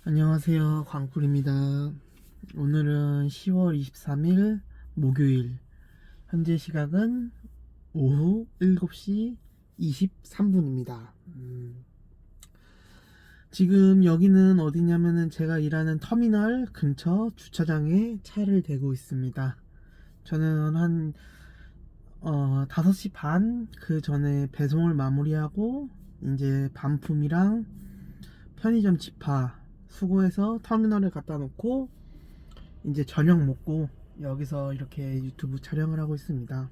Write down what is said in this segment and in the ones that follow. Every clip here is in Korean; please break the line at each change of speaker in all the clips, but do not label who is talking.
안녕하세요. 광꿀입니다. 오늘은 10월 23일 목요일. 현재 시각은 오후 7시 23분입니다. 지금 여기는 어디냐면은 제가 일하는 터미널 근처 주차장에 차를 대고 있습니다. 저는 한 5시 반 그 전에 배송을 마무리하고 이제 반품이랑 편의점 집화 수거해서 터미널에 갖다 놓고 이제 저녁 먹고 여기서 이렇게 유튜브 촬영을 하고 있습니다.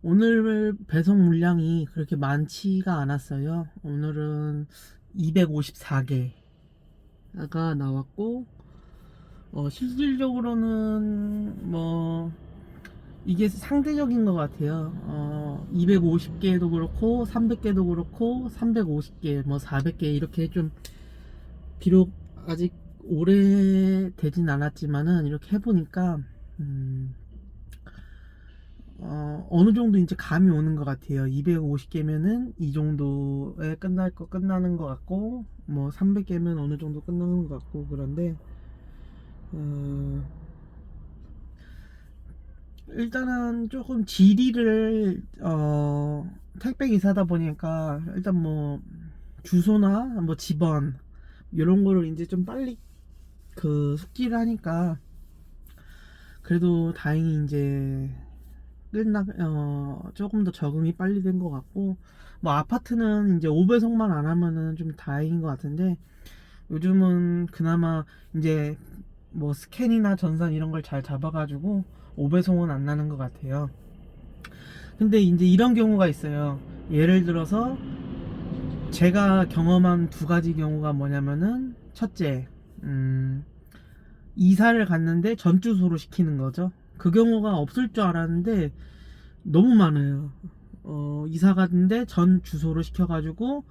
오늘 배송 물량이 그렇게 많지가 않았어요. 오늘은 254개가 나왔고 실질적으로는 뭐 이게 상대적인 것 같아요. 250개도 그렇고 300개도 그렇고 350개 뭐 400개 이렇게 좀 비록 아직 오래 되진 않았지만은 이렇게 해보니까 어느 정도 이제 감이 오는 것 같아요. 250개면은 이 정도에 끝나는 것 같고 뭐 300개면 어느 정도 끝나는 것 같고 그런데 일단은 조금 지리를 택배 기사다 보니까 일단 뭐 주소나 뭐 집원 이런 거를 이제 좀 빨리 그 숙지를 하니까 그래도 다행히 이제 조금 더 적응이 빨리 된 것 같고 뭐 아파트는 이제 5배속만 안 하면은 좀 다행인 것 같은데 요즘은 그나마 이제 뭐 스캔이나 전산 이런 걸 잘 잡아가지고 5배송은 안 나는 것 같아요. 근데 이제 이런 경우가 있어요. 예를 들어서 제가 경험한 두 가지 경우가 뭐냐면은 첫째, 이사를 갔는데 전 주소로 시키는 거죠. 그 경우가 없을 줄 알았는데 너무 많아요. 이사 갔는데 전 주소로 시켜가지고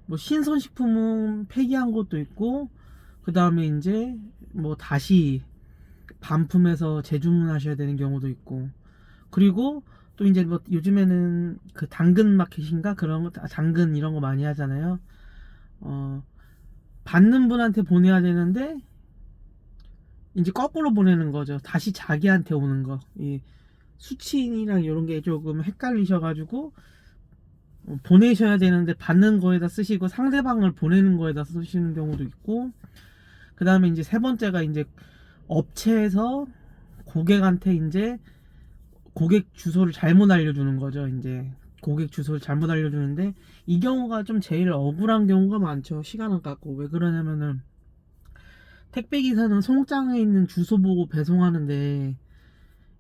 뭐 신선식품은 폐기한 것도 있고 그 다음에 이제 뭐 다시 반품해서 재주문하셔야 되는 경우도 있고 그리고 또 이제 뭐 요즘에는 그 당근 마켓인가 그런 거 당근 이런 거 많이 하잖아요. 어 받는 분한테 보내야 되는데 이제 거꾸로 보내는 거죠. 다시 자기한테 오는 거. 이 수치인이랑 이런 게 조금 헷갈리셔가지고 보내셔야 되는데 받는 거에다 쓰시고 상대방을 보내는 거에다 쓰시는 경우도 있고 그 다음에 이제 세 번째가 이제 업체에서 고객한테 이제 고객 주소를 잘못 알려주는 거죠. 이제 고객 주소를 잘못 알려주는데 이 경우가 좀 제일 억울한 경우가 많죠. 시간 아깝고 왜 그러냐면은 택배 기사는 송장에 있는 주소 보고 배송하는데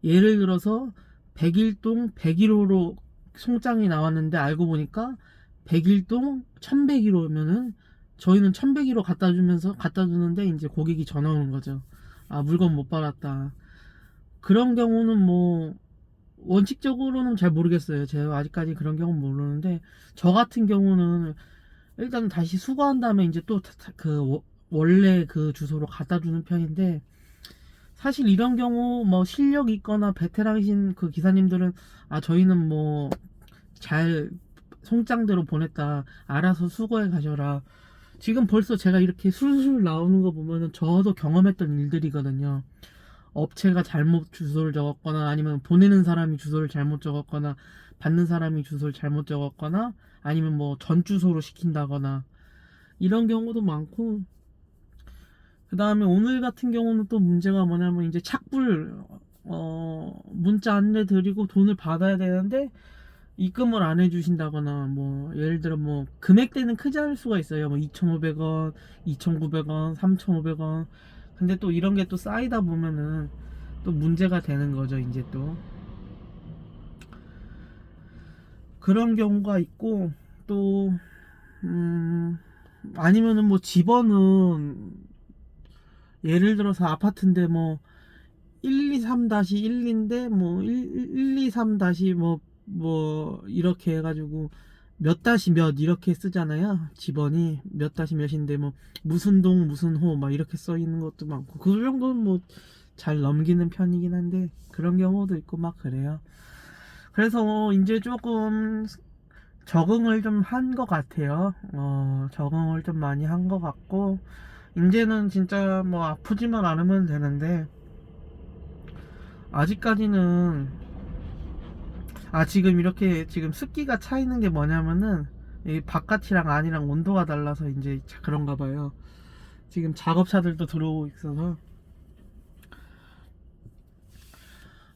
예를 들어서 101동 101호로 송장이 나왔는데 알고 보니까 101동 1101호면은 저희는 1101호 갖다 주는데 이제 고객이 전화 오는 거죠. 아, 물건 못 받았다. 그런 경우는 뭐 원칙적으로는 잘 모르겠어요. 제가 아직까지 그런 경우는 모르는데 저 같은 경우는 일단 다시 수거한 다음에 이제 또 그 원래 그 주소로 갖다 주는 편인데 사실 이런 경우 뭐 실력 있거나 베테랑이신 그 기사님들은 아 저희는 뭐 잘 송장대로 보냈다 알아서 수거해 가셔라 지금 벌써 제가 이렇게 술술 나오는 거 보면은 저도 경험했던 일들이거든요. 업체가 잘못 주소를 적었거나 아니면 보내는 사람이 주소를 잘못 적었거나 받는 사람이 주소를 잘못 적었거나 아니면 뭐 전 주소로 시킨다거나 이런 경우도 많고 그 다음에 오늘 같은 경우는 또 문제가 뭐냐면 이제 착불 문자 안내 드리고 돈을 받아야 되는데 입금을 안 해주신다거나 뭐 예를 들어 뭐 금액대는 크지 않을 수가 있어요. 뭐 2,500원, 2,900원, 3,500원 근데 또 이런 게 또 쌓이다 보면은 또 문제가 되는 거죠. 이제 또 그런 경우가 있고 또 아니면은 뭐 집원은 예를 들어서 아파트인데 뭐 123-1인데 뭐 123- 뭐 이렇게 해가지고 몇 다시 몇 이렇게 쓰잖아요. 집원이 몇 다시 몇인데 뭐 무슨 동 무슨 호 막 이렇게 써 있는 것도 많고 그 정도는 뭐 잘 넘기는 편이긴 한데 그런 경우도 있고 막 그래요. 그래서 이제 조금 적응을 좀 한 것 같아요. 적응을 좀 많이 한 것 같고, 이제는 진짜 뭐 아프지만 않으면 되는데, 아직까지는, 지금 이렇게 지금 습기가 차 있는 게 뭐냐면은, 이 바깥이랑 안이랑 온도가 달라서 이제 그런가 봐요. 지금 작업차들도 들어오고 있어서,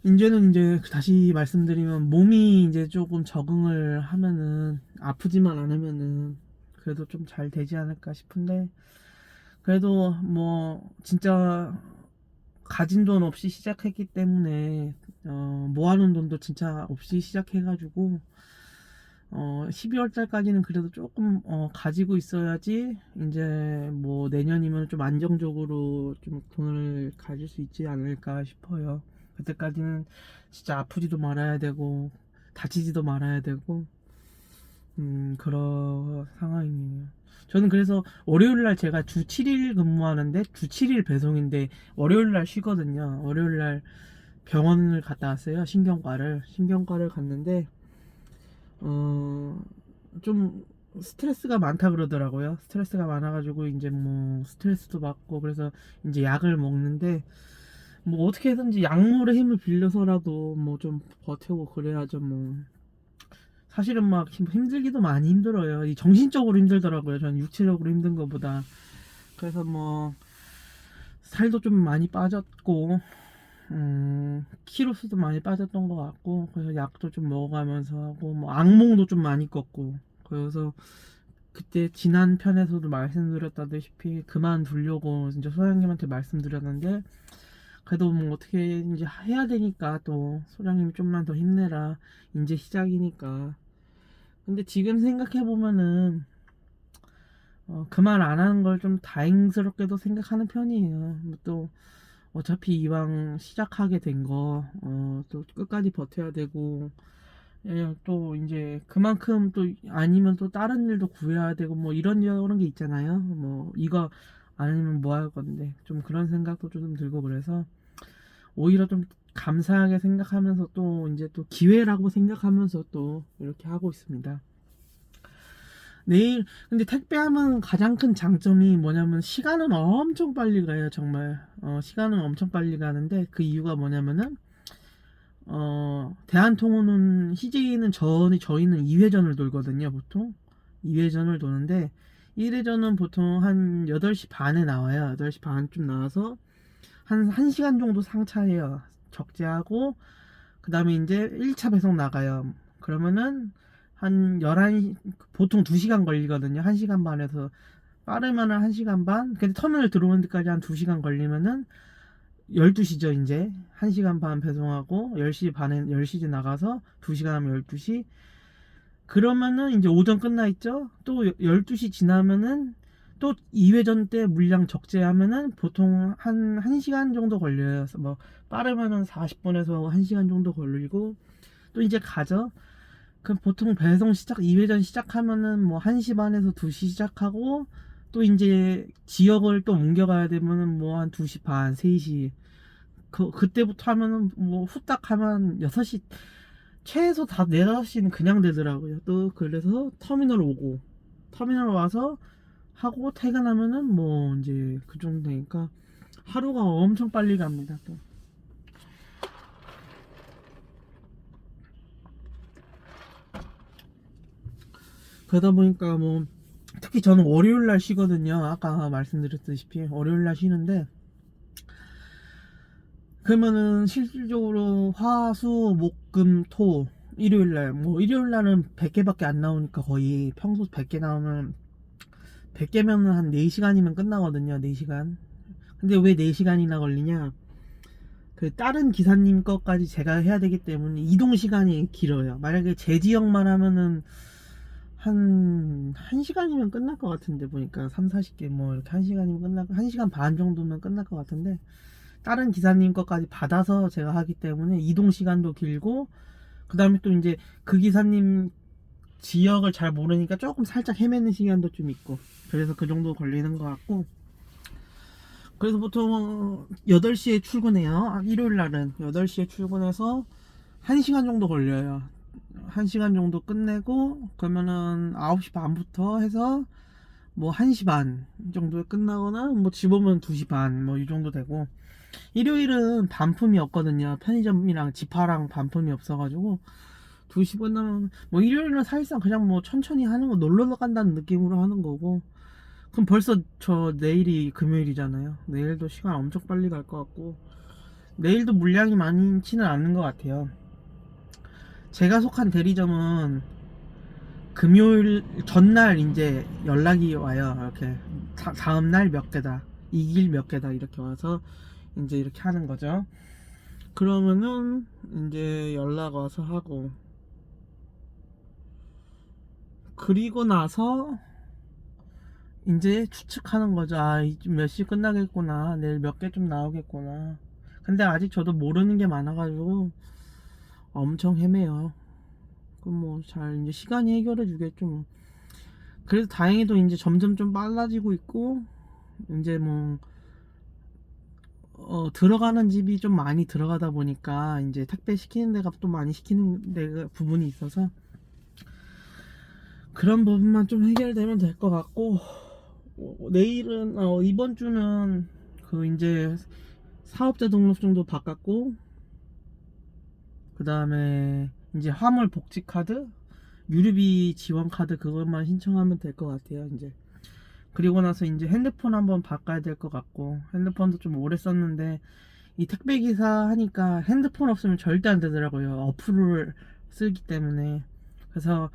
이제는 이제 다시 말씀드리면 몸이 이제 조금 적응을 하면은 아프지만 않으면은 그래도 좀 잘 되지 않을까 싶은데, 그래도 뭐 진짜 가진 돈 없이 시작했기 때문에 모아놓은 돈도 진짜 없이 시작해가지고 12월 달까지는 그래도 조금 가지고 있어야지 이제 뭐 내년이면 좀 안정적으로 좀 돈을 가질 수 있지 않을까 싶어요. 그때까지는 진짜 아프지도 말아야 되고 다치지도 말아야 되고 그런 상황이에요. 저는 그래서 월요일날 제가 주 7일 근무하는데 주 7일 배송인데 월요일날 쉬거든요. 월요일날 병원을 갔다 왔어요. 신경과를 갔는데 좀 스트레스가 많다 그러더라고요. 스트레스가 많아가지고 이제 뭐 스트레스도 받고 그래서 이제 약을 먹는데 뭐 어떻게든지 약물의 힘을 빌려서라도 뭐 좀 버티고 그래야죠 뭐. 사실은 막 힘들기도 많이 힘들어요. 이 정신적으로 힘들더라고요. 저는 육체적으로 힘든 것보다. 그래서 뭐 살도 좀 많이 빠졌고 키로수도 많이 빠졌던 것 같고 그래서 약도 좀 먹어가면서 하고 뭐 악몽도 좀 많이 꿨고 그래서 그때 지난 편에서도 말씀드렸다시피 그만두려고 진짜 소장님한테 말씀드렸는데 그래도 뭐 어떻게 이제 해야 되니까 또 소장님이 좀만 더 힘내라 이제 시작이니까 근데 지금 생각해보면은 그 말 안 하는 걸 좀 다행스럽게도 생각하는 편이에요. 또 어차피 이왕 시작하게 된 거, 또 끝까지 버텨야 되고, 예, 또 이제 그만큼 또 아니면 또 다른 일도 구해야 되고, 뭐 이런 게 있잖아요. 뭐 이거 아니면 뭐 할 건데, 좀 그런 생각도 좀 들고 그래서 오히려 좀 감사하게 생각하면서 또 이제 또 기회라고 생각하면서 또 이렇게 하고 있습니다. 내일 근데 택배하면 가장 큰 장점이 뭐냐면 시간은 엄청 빨리 가요 정말 시간은 엄청 빨리 가는데 그 이유가 뭐냐면은 대한통운은 CJ는 저희는 2회전을 돌거든요 보통 2회전을 도는데 1회전은 보통 한 8시 반에 나와요 8시 반쯤 나와서 한 1시간 정도 상차해요 적재하고 그 다음에 이제 1차 배송 나가요. 그러면은 한 11시, 보통 2시간 걸리거든요. 1시간 반에서 빠르면은 1시간 반. 근데 터미널 들어오는 데까지 한 2시간 걸리면은 12시죠, 이제. 1시간 반 배송하고 10시 반에 10시에 나가서 2시간 하면 12시. 그러면은 이제 오전 끝나 있죠. 또 12시 지나면은 또 2회전 때 물량 적재하면은 보통 한 1시간 정도 걸려요. 뭐 빠르면은 40분에서 1시간 정도 걸리고 또 이제 가죠. 그럼 보통 배송 시작 2회전 시작하면은 뭐 1시 반에서 2시 시작하고 또 이제 지역을 또 옮겨가야 되면은 뭐 한 2시 반, 3시 그때부터 하면은 뭐 후딱 하면 6시 최소 다 4, 5시는 그냥 되더라고요. 또 그래서 터미널 오고 터미널 와서 하고 퇴근하면은 뭐 이제 그 정도 되니까 하루가 엄청 빨리 갑니다. 또 그러다 보니까 뭐 특히 저는 월요일 날 쉬거든요. 아까 말씀드렸다시피 월요일 날 쉬는데 그러면은 실질적으로 화, 수, 목, 금, 토 일요일 날 뭐 일요일 날은 100개밖에 안 나오니까 거의 평소 100개 나오면 100개면은 한 4시간이면 끝나거든요. 4시간. 근데 왜 4시간이나 걸리냐? 그 다른 기사님 것까지 제가 해야 되기 때문에 이동 시간이 길어요. 만약에 제 지역만 하면은 한 1시간이면 끝날 것 같은데 보니까 3, 40개 뭐 이렇게 1시간이면 끝나고 1시간 반 정도면 끝날 것 같은데 다른 기사님 것까지 받아서 제가 하기 때문에 이동 시간도 길고 그 다음에 또 이제 그 기사님 지역을 잘 모르니까 조금 살짝 헤매는 시간도 좀 있고 그래서 그 정도 걸리는 것 같고 그래서 보통 8시에 출근해요. 일요일 날은 8시에 출근해서 1시간 정도 걸려요. 1시간 정도 끝내고 그러면은 9시 반부터 해서 뭐 1시 반 정도에 끝나거나 뭐 집 오면 2시 반 뭐 이 정도 되고, 일요일은 반품이 없거든요. 편의점이랑 지파랑 반품이 없어가지고 2시 끝나면 뭐 일요일은 사실상 그냥 뭐 천천히 하는 거, 놀러 간다는 느낌으로 하는 거고. 그럼 벌써 저 내일이 금요일이잖아요. 내일도 시간 엄청 빨리 갈 것 같고, 내일도 물량이 많지는 않은 것 같아요. 제가 속한 대리점은 금요일 전날 이제 연락이 와요. 이렇게 다음 날 몇 개다, 이 길 몇 개다 이렇게 와서 이제 이렇게 하는 거죠. 그러면은 이제 연락 와서 하고, 그리고 나서 이제 추측하는 거죠. 아, 몇 시 끝나겠구나. 내일 몇 개 좀 나오겠구나. 근데 아직 저도 모르는 게 많아가지고 엄청 헤매요. 그럼 뭐 잘 이제 시간이 해결해 주겠죠 뭐. 그래도 다행히도 이제 점점 좀 빨라지고 있고, 이제 뭐 들어가는 집이 좀 많이 들어가다 보니까 이제 택배 시키는 데가 또 많이 시키는 데가 부분이 있어서 그런 부분만 좀 해결되면 될 것 같고, 내일은 이번 주는 그 이제 사업자 등록증도 바꿨고, 그 다음에 이제 화물 복지 카드, 유류비 지원 카드 그것만 신청하면 될 것 같아요 이제. 그리고 나서 이제 핸드폰 한번 바꿔야 될 것 같고, 핸드폰도 좀 오래 썼는데 이 택배 기사 하니까 핸드폰 없으면 절대 안 되더라고요. 어플을 쓰기 때문에. 그래서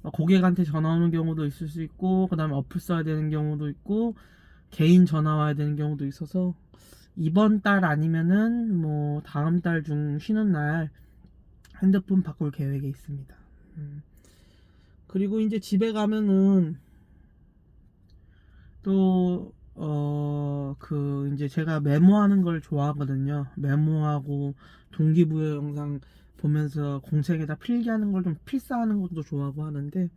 고객한테 전화 오는 경우도 있을 수 있고, 그 다음에 어플 써야 되는 경우도 있고, 개인 전화 와야 되는 경우도 있어서 이번 달 아니면은 뭐 다음 달 중 쉬는 날 핸드폰 바꿀 계획에 있습니다. 그리고 이제 집에 가면은 또 그 이제 제가 메모하는 걸 좋아하거든요. 메모하고 동기부여 영상 보면서 공책에다 필기하는 걸 좀 필사하는 것도 좋아하고 하는데,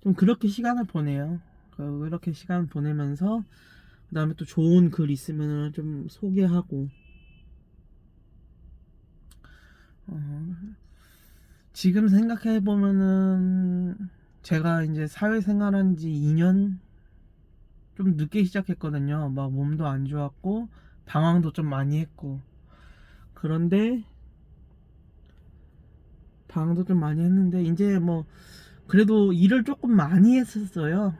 좀 그렇게 시간을 보내요. 그렇게 시간 보내면서 그 다음에 또 좋은 글 있으면은 좀 소개하고. 어, 지금 생각해 보면은 제가 이제 사회생활한 지 2년 좀 늦게 시작했거든요. 막 몸도 안 좋았고 방황도 좀 많이 했고. 그런데 방황도 좀 많이 했는데 이제 뭐 그래도 일을 조금 많이 했었어요.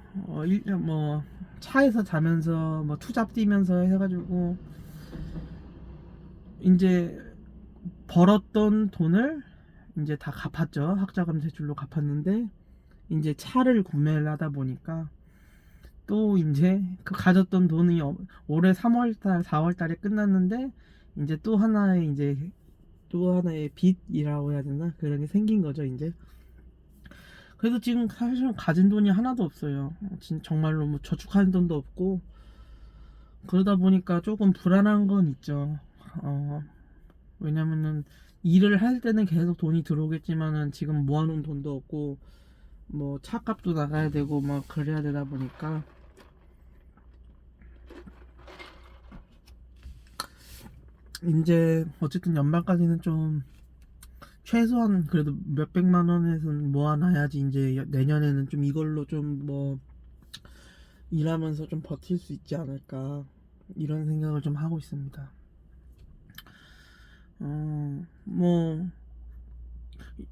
뭐 차에서 자면서 뭐 투잡 뛰면서 해가지고 이제 벌었던 돈을 이제 다 갚았죠. 학자금 대출로 갚았는데, 이제 차를 구매를 하다 보니까 또 이제 그 가졌던 돈이 올해 3월달 4월달에 끝났는데, 이제 또 하나의 빚이라고 해야 되나, 그런 게 생긴 거죠 이제. 그래서 지금 사실 가진 돈이 하나도 없어요. 정말로 뭐 저축하는 돈도 없고, 그러다 보니까 조금 불안한 건 있죠. 왜냐면은 일을 할 때는 계속 돈이 들어오겠지만은 지금 모아놓은 돈도 없고, 뭐 차값도 나가야 되고 막 그래야 되다 보니까 이제 어쨌든 연말까지는 좀 최소한 그래도 몇백만 원에선 모아놔야지 이제 내년에는 좀 이걸로 좀 뭐 일하면서 좀 버틸 수 있지 않을까, 이런 생각을 좀 하고 있습니다. 뭐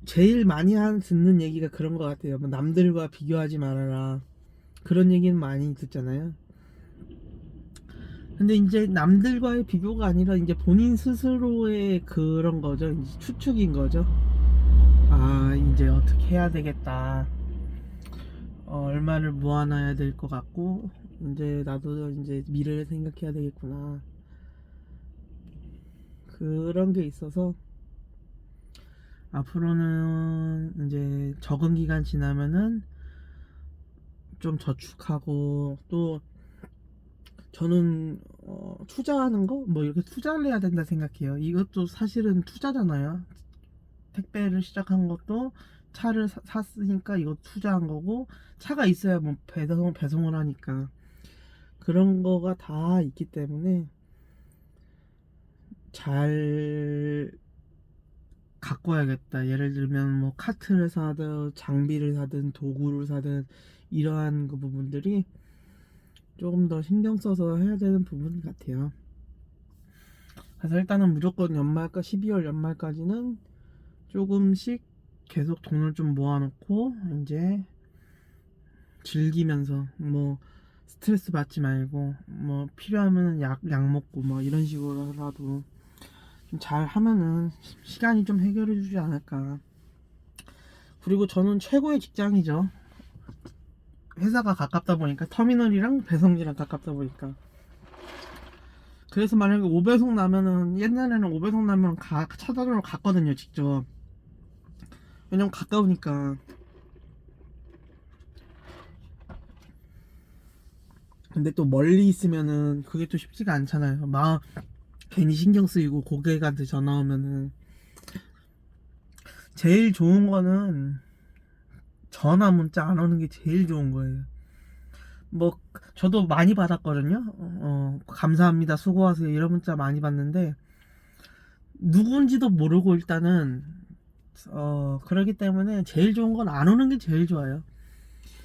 제일 많이 듣는 얘기가 그런 것 같아요. 뭐 남들과 비교하지 말아라, 그런 얘기는 많이 듣잖아요. 근데 이제 남들과의 비교가 아니라 이제 본인 스스로의 그런 거죠. 이제 추측인 거죠. 아, 이제 어떻게 해야 되겠다. 얼마를 모아놔야 될 것 같고, 이제 나도 이제 미래를 생각해야 되겠구나. 그런 게 있어서 앞으로는 이제 적응 기간 지나면은 좀 저축하고, 또 저는 투자하는 거 뭐 이렇게 투자를 해야 된다 생각해요. 이것도 사실은 투자잖아요. 택배를 시작한 것도 차를 샀으니까 이거 투자한 거고, 차가 있어야 뭐 배송을 하니까 그런 거가 다 있기 때문에 잘 갖고 와야겠다. 예를 들면 뭐 카트를 사든 장비를 사든 도구를 사든 이러한 그 부분들이 조금 더 신경 써서 해야 되는 부분 같아요. 그래서 일단은 무조건 연말까 12월 연말까지는 조금씩 계속 돈을 좀 모아놓고 이제 즐기면서 뭐 스트레스 받지 말고 뭐 필요하면 약 먹고 뭐 이런 식으로라도 좀 잘 하면은 시간이 좀 해결해 주지 않을까. 그리고 저는 최고의 직장이죠. 회사가 가깝다 보니까 터미널이랑 배송지랑 가깝다 보니까. 그래서 만약에 5배속 나면은 옛날에는 5배속 나면 차단으로 갔거든요 직접. 왜냐면 가까우니까. 근데 또 멀리 있으면은 그게 또 쉽지가 않잖아요. 막 괜히 신경 쓰이고 고객한테 전화 오면은. 제일 좋은 거는 전화 문자 안 오는 게 제일 좋은 거예요. 뭐 저도 많이 받았거든요. 감사합니다, 수고하세요 이런 문자 많이 받는데 누군지도 모르고 일단은 그러기 때문에 제일 좋은 건 안 오는 게 제일 좋아요.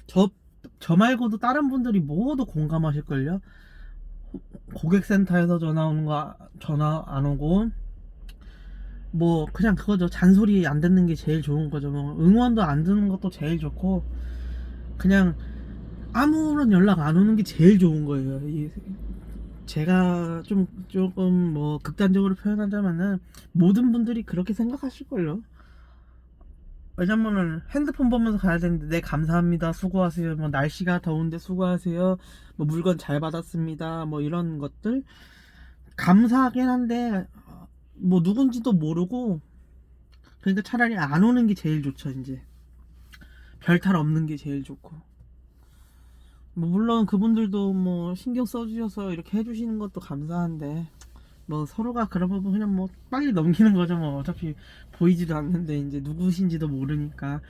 저 저 말고도 다른 분들이 모두 공감하실걸요. 고객센터에서 전화 오는 거 전화 안 오고 뭐 그냥 그거죠. 잔소리 안 듣는 게 제일 좋은 거죠. 뭐 응원도 안 듣는 것도 제일 좋고 그냥 아무런 연락 안 오는 게 제일 좋은 거예요. 제가 조금 뭐 극단적으로 표현하자면은 모든 분들이 그렇게 생각하실걸요. 왜냐면은 핸드폰 보면서 가야 되는데 네 감사합니다 수고하세요 뭐 날씨가 더운데 수고하세요 뭐 물건 잘 받았습니다 뭐 이런 것들 감사하긴 한데 뭐 누군지도 모르고 그러니까 차라리 안 오는 게 제일 좋죠. 이제 별탈 없는 게 제일 좋고 뭐 물론 그분들도 뭐 신경 써주셔서 이렇게 해주시는 것도 감사한데 뭐 서로가 그런 부분 그냥 뭐 빨리 넘기는 거죠. 뭐 어차피 보이지도 않는데 이제 누구신지도 모르니까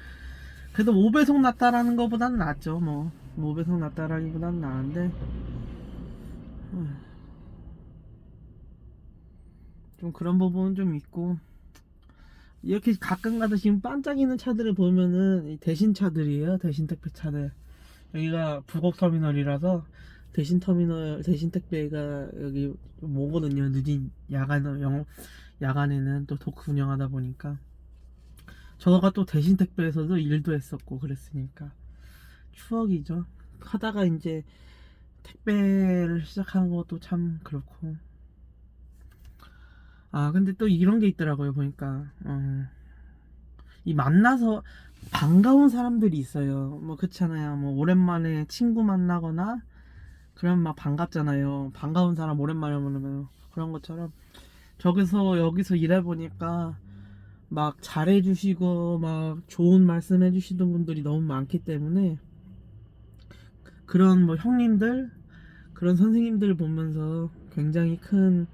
그래도 5배속 낫다라는 거보단 낫죠. 뭐 5배속 낫다라기보단 나은데 좀 그런 부분은 좀 있고 이렇게 가끔 가다 지금 반짝이는 차들을 보면은 이 대신 차들이에요. 대신 택배 차들. 여기가 부곡터미널이라서 대신 택배가 여기 좀 오거든요. 늦은 야간에는 또 도크 운영하다 보니까 저가 또 대신 택배에서도 일도 했었고 그랬으니까 추억이죠. 하다가 이제 택배를 시작하는 것도 참 그렇고 근데 또 이런 게 있더라고요 보니까 이 만나서 반가운 사람들이 있어요. 뭐 그렇잖아요. 뭐 오랜만에 친구 만나거나 그러면 막 반갑잖아요. 반가운 사람 오랜만에 만나면 그런 것처럼 저기서 여기서 일해 보니까 막 잘해주시고 막 좋은 말씀 해주시는 분들이 너무 많기 때문에 그런 뭐 형님들 그런 선생님들 보면서 굉장히 큰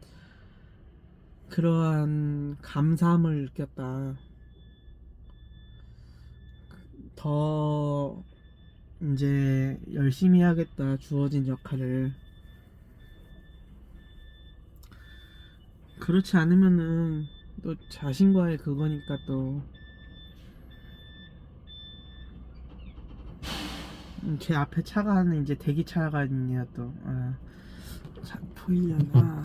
그러한 감사함을 느꼈다. 더 이제 열심히 해야겠다. 주어진 역할을. 그렇지 않으면은 또 자신과의 그거니까 또 제 앞에 차가 하는 이제 대기차가 있네요 또. 차 보이려나.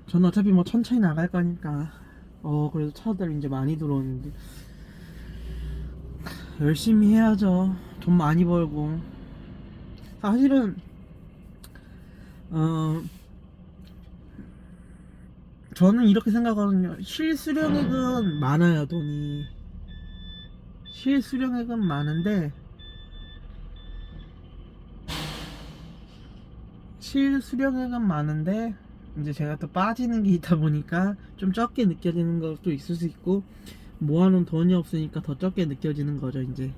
저는 어차피 뭐 천천히 나갈 거니까 그래도 차들 이제 많이 들어오는데 열심히 해야죠. 돈 많이 벌고 사실은 어 저는 이렇게 생각하거든요. 실수령액은 많아요. 돈이 실수령액은 많은데 이제 제가 또 빠지는 게 있다 보니까 좀 적게 느껴지는 것도 있을 수 있고 모아놓은 돈이 없으니까 더 적게 느껴지는 거죠. 이제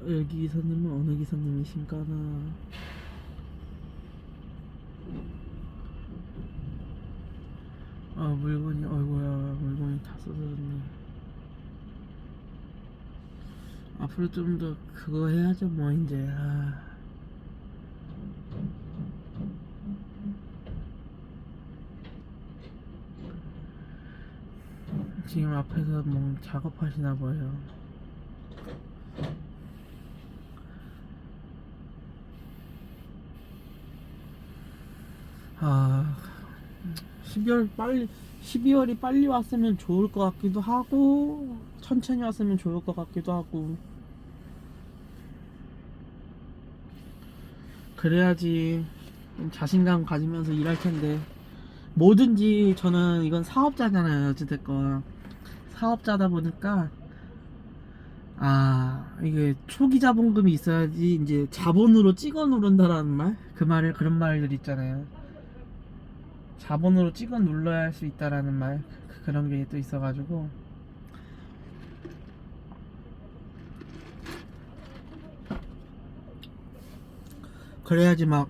여기 기사님은 어느 기사님이신가나. 물건이 어이구야 물건이 다 쏟아졌네. 앞으로 좀 더 그거 해야죠 뭐 이제. 지금 앞에서 뭐 작업하시나 봐요. 아, 12월이 빨리 왔으면 좋을 것 같기도 하고, 천천히 왔으면 좋을 것 같기도 하고, 그래야지 좀 자신감 가지면서 일할 텐데, 뭐든지 저는 이건 사업자잖아요, 어찌됐건. 사업자다 보니까, 이게 초기 자본금이 있어야지 이제 자본으로 찍어 누른다라는 말? 그런 말들 있잖아요. 자본으로 찍어 눌러야 할 수 있다라는 말. 그런 게 또 있어가지고. 그래야지 막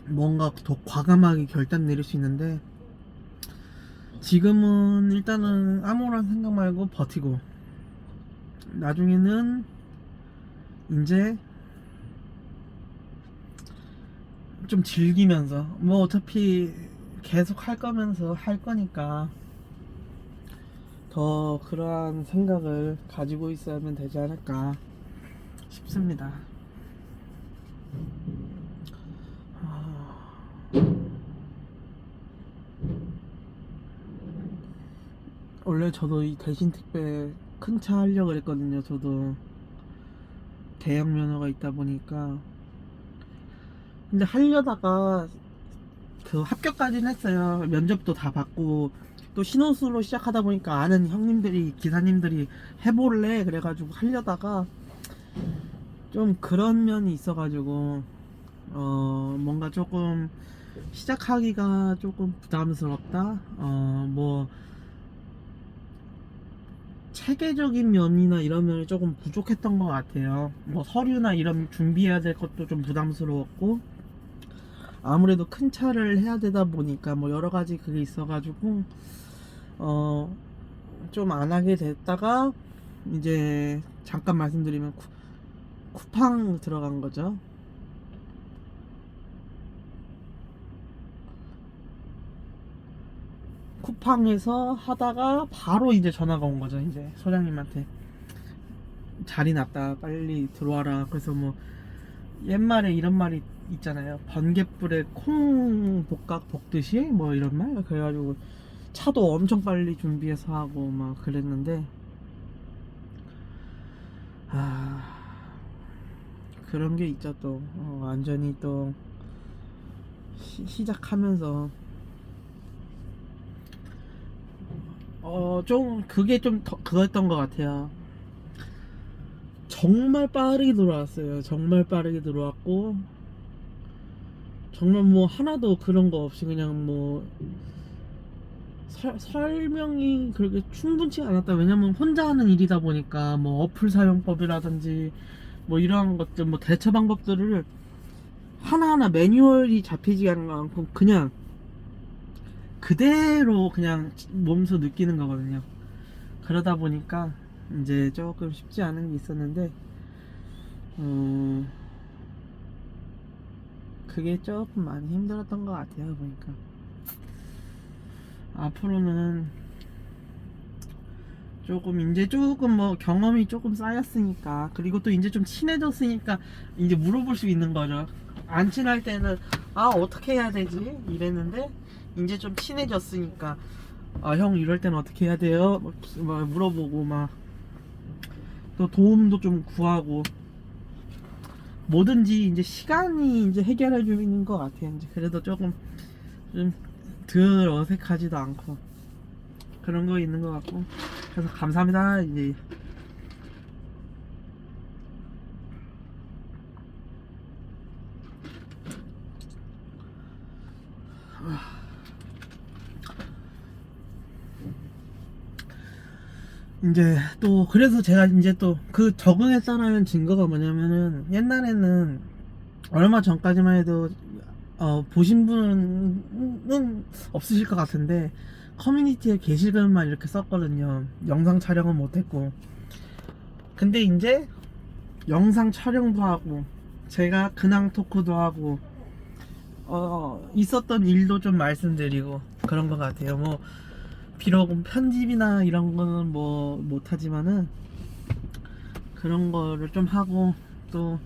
뭔가 더 과감하게 결단 내릴 수 있는데, 지금은 일단은 아무런 생각 말고 버티고, 나중에는 이제 좀 즐기면서, 뭐 어차피 계속 할 거면서 할 거니까 더 그러한 생각을 가지고 있어야면 되지 않을까 싶습니다. 원래 저도 이 대신 택배 큰 차 하려고 그랬거든요. 저도 대형 면허가 있다 보니까. 근데 하려다가 그 합격까지는 했어요. 면접도 다 받고, 또 신호수로 시작하다 보니까 아는 형님들이, 기사님들이 해볼래 그래가지고 하려다가 좀 그런 면이 있어가지고 뭔가 조금 시작하기가 조금 부담스럽다. 뭐 체계적인 면이나 이런 면이 조금 부족했던 것 같아요. 뭐 서류나 이런 준비해야 될 것도 좀 부담스러웠고, 아무래도 큰 차를 해야 되다 보니까 뭐 여러 가지 그게 있어가지고 좀 안 하게 됐다가, 이제 잠깐 말씀드리면 쿠팡 들어간 거죠. 쿠팡에서 하다가 바로 이제 전화가 온 거죠. 이제 소장님한테 자리 났다, 빨리 들어와라. 그래서 뭐 옛말에 이런 말이 있잖아요. 번갯불에 콩 볶듯이 뭐 이런 말. 그래가지고 차도 엄청 빨리 준비해서 하고 막 그랬는데, 그런 게 있죠. 또 완전히 또 시작하면서 좀 그게 좀 그거였던 것 같아요. 정말 빠르게 들어왔어요. 정말 빠르게 들어왔고, 정말 뭐 하나도 그런 거 없이 그냥 뭐 설명이 그렇게 충분치 않았다. 왜냐면 혼자 하는 일이다 보니까 뭐 어플 사용법이라든지 뭐 이러한 것들, 뭐 대처 방법들을 하나하나 매뉴얼이 잡히지 않고 그냥 그대로 그냥 몸소 느끼는 거거든요. 그러다 보니까 이제 조금 쉽지 않은 게 있었는데, 그게 조금 많이 힘들었던 것 같아요. 보니까 앞으로는 조금 이제 조금 뭐 경험이 조금 쌓였으니까, 그리고 또 이제 좀 친해졌으니까 이제 물어볼 수 있는 거죠. 안 친할 때는 어떻게 해야 되지 이랬는데, 이제 좀 친해졌으니까 형 이럴 때는 어떻게 해야 돼요? 막 물어보고, 막 또 도움도 좀 구하고, 뭐든지 이제 시간이 이제 해결해 주는 것 같아요. 이제 그래도 조금 좀 덜 어색하지도 않고 그런 거 있는 것 같고, 그래서 감사합니다. 이제 이제 또 그래서 제가 이제 또 그 적응했다라는 증거가 뭐냐면은, 옛날에는 얼마 전까지만 해도 보신 분은 없으실 것 같은데 커뮤니티에 게시글만 이렇게 썼거든요. 영상 촬영은 못했고. 근데 이제 영상 촬영도 하고, 제가 근황 토크도 하고, 있었던 일도 좀 말씀드리고 그런 것 같아요. 뭐 비록 편집이나 이런 거는 뭐 못하지만은 그런 거를 좀 하고, 또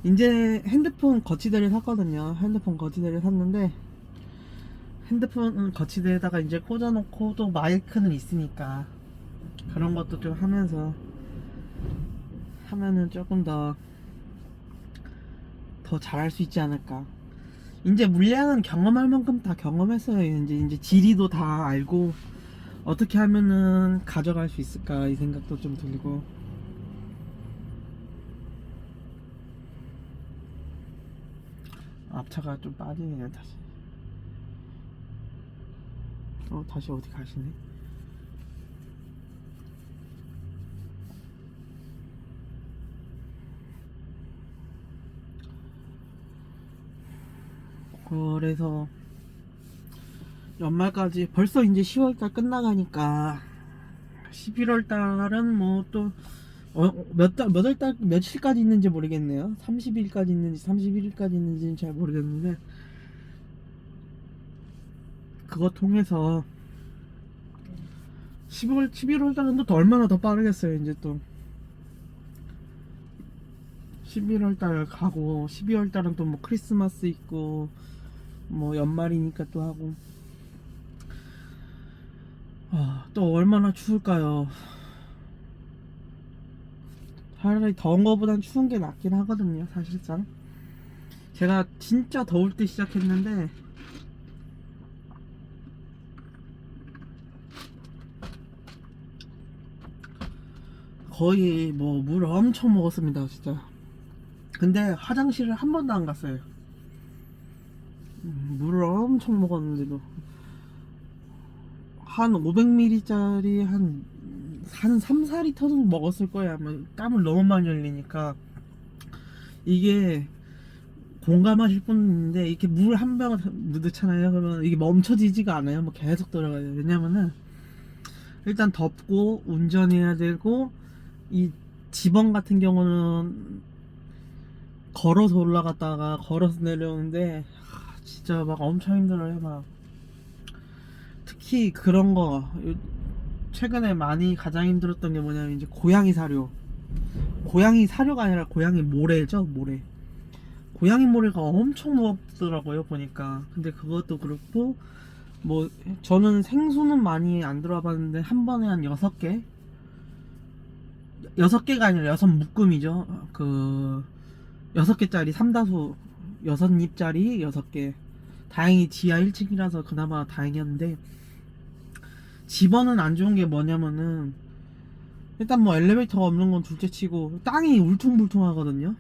이제 핸드폰 거치대를 샀거든요. 핸드폰 거치대를 샀는데, 핸드폰 거치대에다가 이제 꽂아놓고 또 마이크는 있으니까 그런 것도 좀 하면서 하면은 조금 더 잘할 수 있지 않을까. 이제 물량은 경험할 만큼 다 경험했어요. 이제 지리도 다 알고 어떻게 하면은 가져갈 수 있을까 이 생각도 좀 들고. 앞차가 좀 빠지네요. 다시 어디 가시네. 그래서 연말까지 벌써 이제 10월달 끝나가니까 11월달은 뭐 또 며칠까지 있는지 모르겠네요. 30일까지 있는지 31일까지 있는지는 잘 모르겠는데, 그거 통해서 11월달은 또 얼마나 더 빠르겠어요. 이제 또 11월달 가고 12월달은 또 뭐 크리스마스 있고 뭐 연말이니까 또 하고. 또 얼마나 추울까요? 차라리 더운 거보단 추운 게 낫긴 하거든요, 사실상. 제가 진짜 더울 때 시작했는데 거의 뭐 물 엄청 먹었습니다, 진짜. 근데 화장실을 한 번도 안 갔어요. 물을 엄청 먹었는데도 한 500ml짜리 한 3, 4리터 정도 먹었을 거야. 아마 땀을 너무 많이 흘리니까. 이게 공감하실 분인데, 이렇게 물 한 병을 넣잖아요. 그러면 이게 멈춰지지가 않아요. 뭐 계속 들어가요. 왜냐면은 일단 덥고 운전해야 되고, 이 지번 같은 경우는 걸어서 올라갔다가 걸어서 내려오는데 진짜 막 엄청 힘들어요. 막 특히 그런 거 최근에 많이 가장 힘들었던 게 뭐냐면 이제 고양이 사료가 아니라 고양이 모래죠. 고양이 모래가 엄청 무겁더라고요, 보니까. 근데 그것도 그렇고, 뭐 저는 생수는 많이 안 들어와 봤는데 한 번에 한 6개가 아니라 6묶음이죠. 6개짜리 삼다수 6입짜리 6개. 다행히 지하 1층이라서 그나마 다행이었는데, 집어는 안 좋은 게 뭐냐면은 일단 뭐 엘리베이터가 없는 건 둘째치고 땅이 울퉁불퉁하거든요.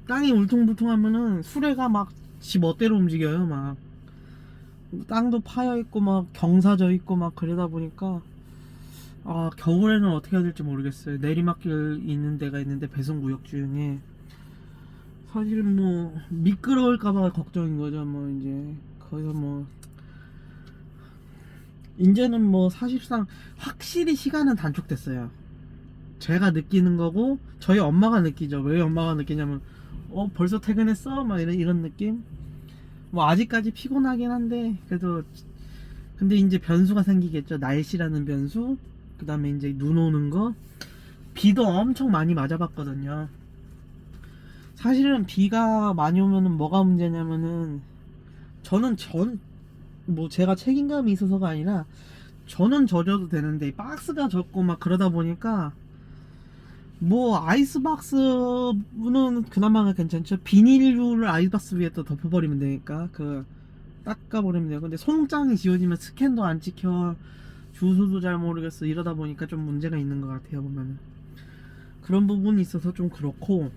땅이 울퉁불퉁하면은 수레가 막 지 멋대로 움직여요. 막 땅도 파여 있고 막 경사져 있고 막 그러다 보니까 겨울에는 어떻게 해야 될지 모르겠어요. 내리막길 있는 데가 있는데 배송구역 중에 사실 뭐 미끄러울까봐 걱정인 거죠. 뭐 이제 거기서 뭐 이제는 뭐 사실상 확실히 시간은 단축됐어요. 제가 느끼는 거고 저희 엄마가 느끼죠. 왜 엄마가 느끼냐면 벌써 퇴근했어? 막 이런 느낌? 뭐 아직까지 피곤하긴 한데 그래도. 근데 이제 변수가 생기겠죠. 날씨라는 변수, 그 다음에 이제 눈 오는 거. 비도 엄청 많이 맞아봤거든요. 사실은 비가 많이 오면은 뭐가 문제냐면은, 저는 뭐 제가 책임감이 있어서가 아니라 저는 젖어도 되는데 박스가 젖고 막 그러다 보니까, 뭐 아이스박스는 그나마 괜찮죠. 비닐류를 아이스박스 위에 또 덮어버리면 되니까 닦아버리면 돼요. 근데 송장이 지워지면 스캔도 안 찍혀, 주소도 잘 모르겠어. 이러다 보니까 좀 문제가 있는 것 같아요. 보면은 그런 부분이 있어서 좀 그렇고,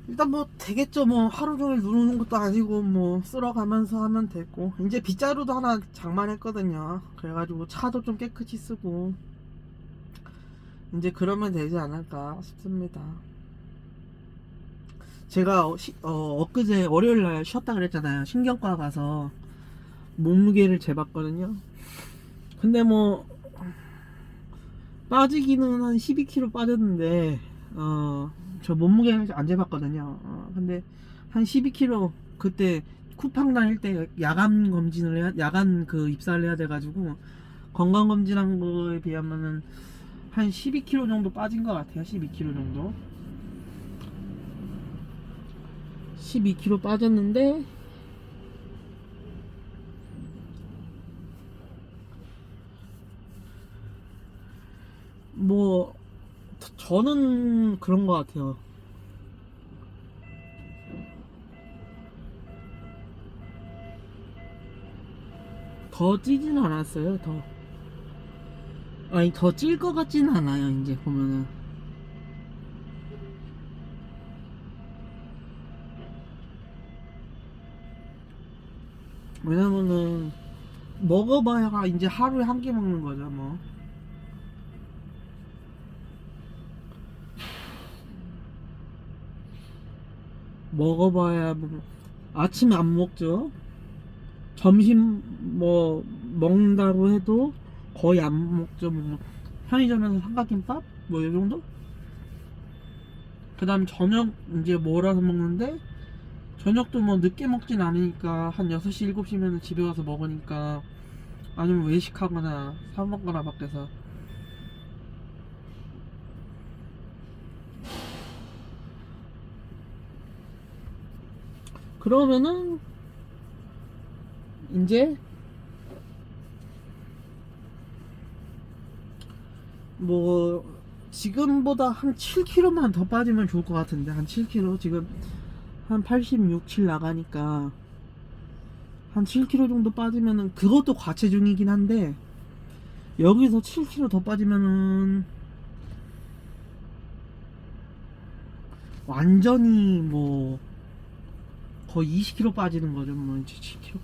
일단 뭐 되겠죠. 뭐 하루 종일 눈 오는 것도 아니고 뭐 쓸어가면서 하면 되고. 이제 빗자루도 하나 장만했거든요. 그래가지고 차도 좀 깨끗이 쓰고 이제 그러면 되지 않을까 싶습니다. 제가 엊그제 월요일날 쉬었다 그랬잖아요. 신경과 가서 몸무게를 재봤거든요. 근데 뭐 빠지기는 한 12kg 빠졌는데, 저 몸무게를 안 재봤거든요. 근데 한 12kg, 그때 쿠팡 다닐 때 야간 검진을 야간 그 입사를 해야 돼가지고 건강 검진한 거에 비하면은 한 12kg 정도 빠진 것 같아요. 12kg 정도. 12kg 빠졌는데 뭐 저는 그런 것 같아요. 더 찌진 않았어요. 더 찔 것 같지는 않아요. 이제 보면은 왜냐면은 먹어봐야 이제 하루에 한 개 먹는 거죠. 뭐 먹어봐야 뭐 아침에 안 먹죠. 점심 뭐 먹는다고 해도 거의 안 먹죠. 뭐 편의점에서 삼각김밥 뭐 이 정도. 그다음 저녁 이제 몰아서 먹는데 저녁도 뭐 늦게 먹진 않으니까 한 6시 7시면 집에 가서 먹으니까 아니면 외식하거나 사 먹거나 밖에서. 그러면은 이제 뭐 지금보다 한 7kg만 더 빠지면 좋을 것 같은데 한 7kg 지금 한 86, 7 나가니까 한 7kg 정도 빠지면은 그것도 과체중이긴 한데 여기서 7kg 더 빠지면은 완전히 뭐 거의 20kg 빠지는 거죠. 뭐 이제 7kg.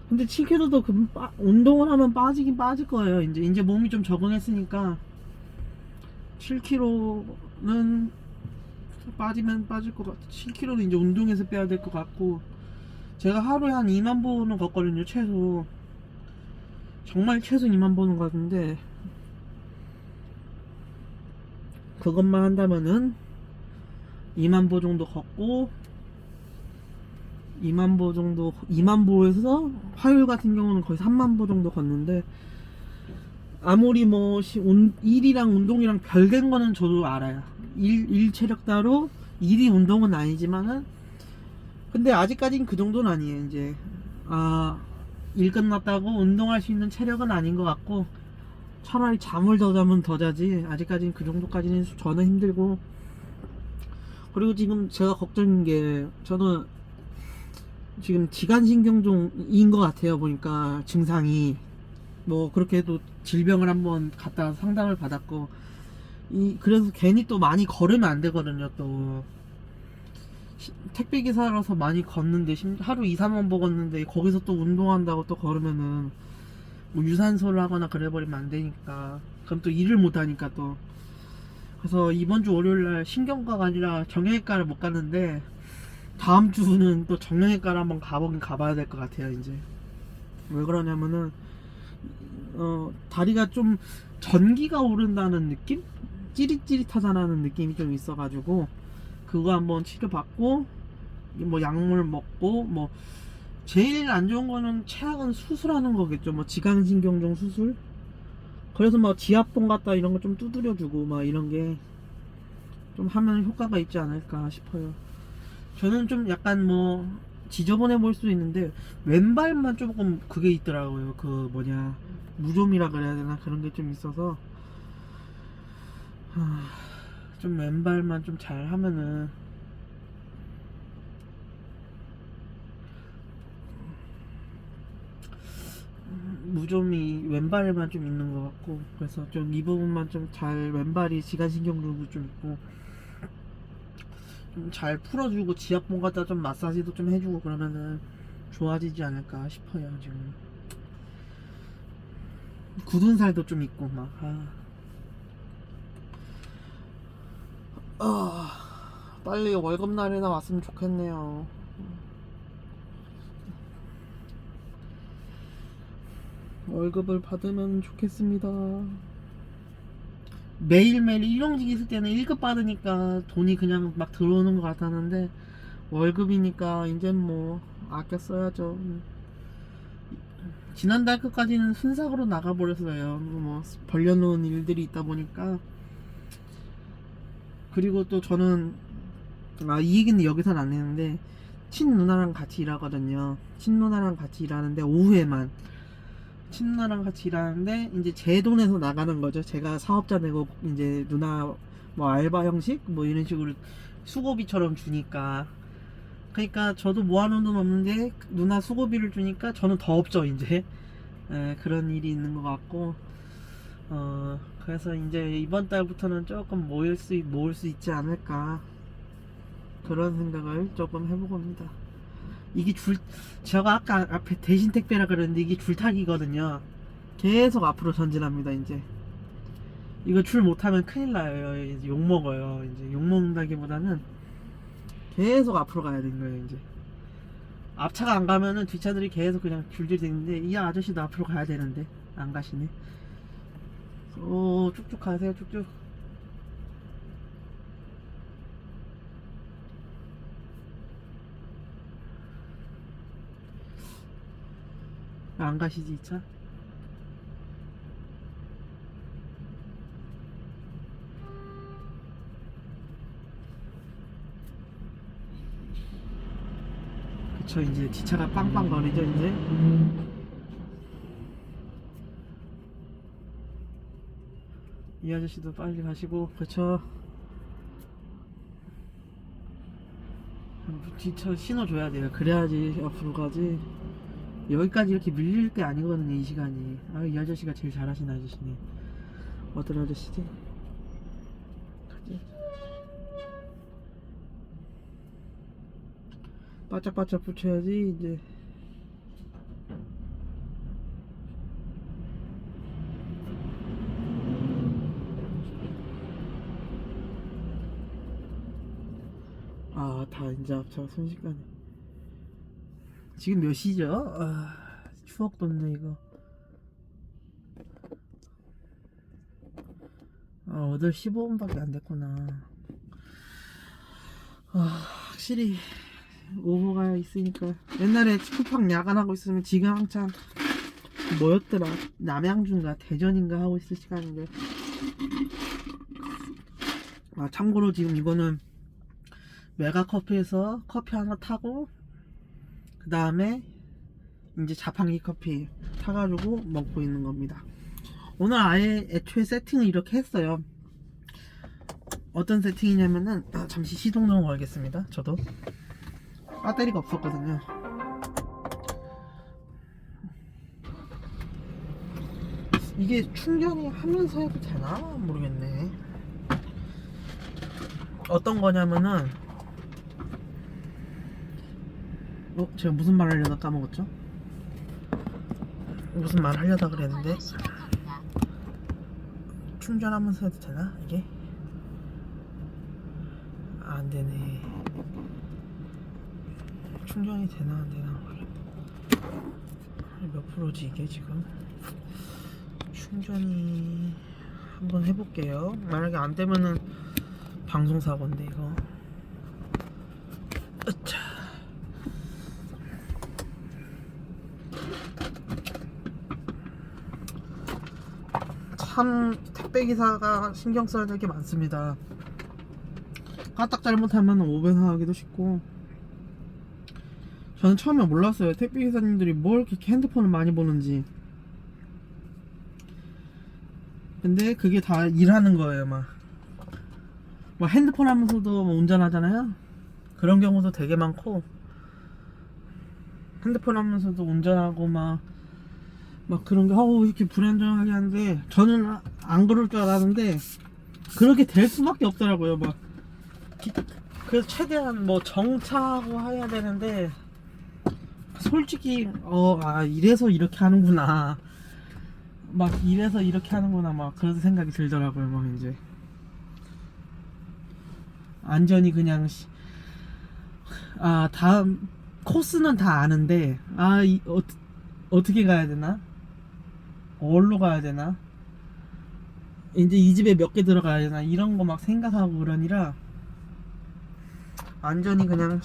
근데 7kg도 운동을 하면 빠지긴 빠질 거예요. 이제 몸이 좀 적응했으니까 7kg는 빠지면 빠질 것 같아. 7kg는 이제 운동해서 빼야 될 것 같고 제가 하루에 한 2만 보는 걷거든요. 최소 정말 최소 2만 보는 거 같은데 그것만 한다면은 2만 보 정도 걷고 2만 보 정도 2만 보에서 화요일 같은 경우는 거의 3만 보 정도 걷는데 아무리 뭐 일이랑 운동이랑 별개인 거는 저도 알아요. 일 체력 따로 일이 운동은 아니지만은 근데 아직까진 그 정도는 아니에요. 이제 일 끝났다고 운동할 수 있는 체력은 아닌 것 같고 차라리 잠을 더 자면 더 자지 아직까진 그 정도까지는 저는 힘들고. 그리고 지금 제가 걱정인 게 저는 지금 지간신경종인 것 같아요. 보니까 증상이 뭐 그렇게 해도 질병을 한번 갖다 상담을 받았고 그래서 괜히 또 많이 걸으면 안 되거든요. 또 택배 기사라서 많이 걷는데 하루 2, 3만 보 걷는데 거기서 또 운동한다고 또 걸으면은 뭐 유산소를 하거나 그래 버리면 안 되니까 그럼 또 일을 못 하니까 또. 그래서 이번 주 월요일 날 신경과가 아니라 정형외과를 못 갔는데 다음 주는 또 정형외과를 한번 가보긴 가봐야 될 것 같아요. 이제 왜 그러냐면은 다리가 좀 전기가 오른다는 느낌? 찌릿찌릿하다는 느낌이 좀 있어가지고 그거 한번 치료받고 뭐 약물 먹고 뭐 제일 안 좋은 거는 최악은 수술하는 거겠죠. 뭐 지강신경종 수술. 그래서 뭐 지압봉 같다 이런 거 좀 두드려주고 막 이런 게 좀 하면 효과가 있지 않을까 싶어요. 저는 좀 약간 뭐 지저분해 보일 수도 있는데 왼발만 조금 그게 있더라고요. 그 뭐냐 무좀이라 그래야 되나 그런 게 좀 있어서 좀 왼발만 좀 잘 하면은 무좀이 왼발에만 좀 있는 것 같고 그래서 좀 이 부분만 좀 잘 왼발이 지간신경도 좀 있고 좀 잘 풀어주고 지압봉 갖다 좀 마사지도 좀 해주고 그러면은 좋아지지 않을까 싶어요. 지금 굳은 살도 좀 있고 막 빨리 월급날이나 왔으면 좋겠네요. 월급을 받으면 좋겠습니다. 매일매일 일용직 있을 때는 1급 받으니까 돈이 그냥 막 들어오는 것 같았는데 월급이니까 이제 뭐 아껴 써야죠. 지난달 끝까지는 순삭으로 나가버렸어요. 뭐 벌려놓은 일들이 있다 보니까. 그리고 또 저는 이 얘기는 여기선 안 했는데 친누나랑 같이 일하거든요. 친누나랑 같이 일하는데 오후에만 친누나랑 같이 일하는데 이제 제 돈에서 나가는 거죠. 제가 사업자 내고 이제 누나 뭐 알바 형식 뭐 이런 식으로 수고비처럼 주니까. 그러니까 저도 모아놓은 돈 없는데 누나 수고비를 주니까 저는 더 없죠 이제. 그런 일이 있는 것 같고, 그래서 이제 이번 달부터는 조금 모을 수 있지 않을까, 그런 생각을 조금 해보고 합니다. 이게 제가 아까 앞에 대신 택배라 그랬는데 이게 줄타기거든요. 계속 앞으로 전진합니다. 이제 이거 줄 못하면 큰일 나요. 이제 욕 먹어요. 이제 욕 먹는다기보다는 계속 앞으로 가야 되는 거예요. 이제 앞차가 안 가면은 뒷차들이 계속 그냥 줄줄이 되는데, 이 아저씨도 앞으로 가야 되는데 안 가시네. 오, 쭉쭉 가세요. 쭉쭉. 안 가시지 이 차? 그쵸. 이제 뒷차가 빵빵 거리죠 이제. 이 아저씨도 빨리 가시고. 그쵸. 뒷차 신호 줘야 돼요. 그래야지 앞으로 가지. 여기까지 이렇게 밀릴 게 아니거든요 이 시간이. 이 아저씨가 제일 잘하시는 아저씨네. 어떤 아저씨지? 가지? 바짝바짝 붙여야지 이제. 다 이제 앞차가 순식간에. 지금 몇 시죠? 추억 돋네 이거. 8시 15분밖에 안 됐구나. 확실히 오후가 있으니까. 옛날에 쿠팡 야간하고 있으면 지금 한참 뭐였더라, 남양주인가 대전인가 하고 있을 시간인데. 참고로 지금 이거는 메가커피에서 커피 하나 타고 그 다음에 이제 자판기 커피 타가지고 먹고 있는 겁니다. 오늘 아예 애초에 세팅을 이렇게 했어요. 어떤 세팅이냐면은, 잠시 시동 좀 걸겠습니다. 저도 배터리가 없었거든요. 이게 충전이 하면서 해도 되나 모르겠네. 어떤 거냐면은, 제가 무슨 말 하려다 까먹었죠? 무슨 말 하려다 그랬는데. 충전하면서 해도 되나 이게? 안 되네. 충전이 되나 안 되나. 몇 프로지 이게 지금? 충전이 한번 해볼게요. 만약에 안 되면은 방송 사고인데 이거. 으차. 참 택배기사가 신경 써야 될 게 많습니다. 까딱 잘못하면 오벤하기도 쉽고. 저는 처음에 몰랐어요. 택배기사님들이 뭘 이렇게 핸드폰을 많이 보는지. 근데 그게 다 일하는 거예요. 막 핸드폰 하면서도 운전하잖아요. 그런 경우도 되게 많고, 핸드폰 하면서도 운전하고 막 그런 게 이렇게 불안정하게 하는데, 저는 안 그럴 줄 알았는데 그렇게 될 수밖에 없더라고요. 그래서 최대한 정차하고 해야 되는데, 솔직히 이래서 이렇게 하는구나, 이래서 이렇게 하는구나, 그런 생각이 들더라고요. 이제 안전이 그냥 다음 코스는 다 아는데, 어떻게 가야 되나, 어디로 가야 되나, 이제 이 집에 몇 개 들어가야 되나, 이런 거 생각하고 그러니라 안전이 그냥